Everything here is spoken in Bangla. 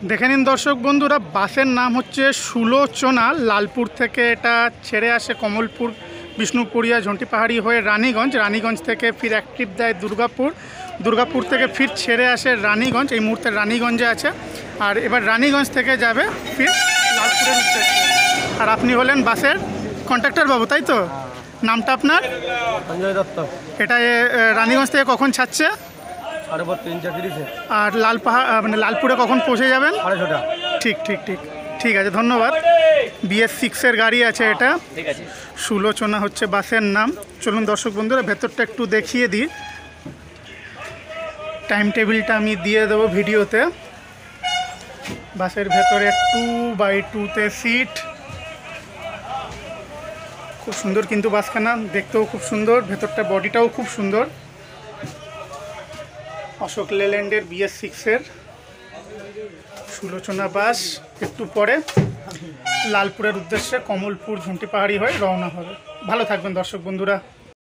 দেখে নিন দর্শক বন্ধুরা, বাসের নাম হচ্ছে সুলোচনা। লালপুর থেকে এটা ছেড়ে আসে কমলপুর, বিষ্ণুপুরিয়া, ঝন্টি পাহাড়ি হয়ে রানীগঞ্জ। রানীগঞ্জ থেকে ফির এক ট্রিপ দেয় দুর্গাপুর। দুর্গাপুর থেকে ফির ছেড়ে আসে রানীগঞ্জ। এই মুহূর্তে রানীগঞ্জে আছে, আর এবার রানীগঞ্জ থেকে যাবে ফির লালপুরের উদ্দেশ্যে। আর আপনি হলেন বাসের কন্ট্রাক্টর বাবু, তাই তো? নামটা আপনার? সঞ্জয় দত্ত। এটা রানীগঞ্জ থেকে কখন ছাড়ছে? 3:30। আর লালপুরে কখন পৌঁছে যাবেন? 6:30। ঠিক ঠিক ঠিক ঠিক আছে, ধন্যবাদ। BS6-এর গাড়ি আছে এটা। ঠিক আছে। সুলোচনা হচ্ছে বাসের নাম। চলুন দর্শক বন্ধুরা, ভেতরটা একটু দেখিয়ে দিই। টাইম টেবিলটা আমি দিয়ে দেবো ভিডিওতে। বাসের ভেতরে 2x2-তে সিট, খুব সুন্দর কিন্তু বাসখানা, দেখতেও খুব সুন্দর, ভেতরটা বডিটাও খুব সুন্দর। অশোক লেল্যান্ডের BS6-এর সুলোচনা বাস একটু পরে লালপুরের উদ্দেশ্যে কমলপুর ঝুঁটি পাহাড়ি হয়ে রওনা হবে। ভালো থাকবেন দর্শক বন্ধুরা।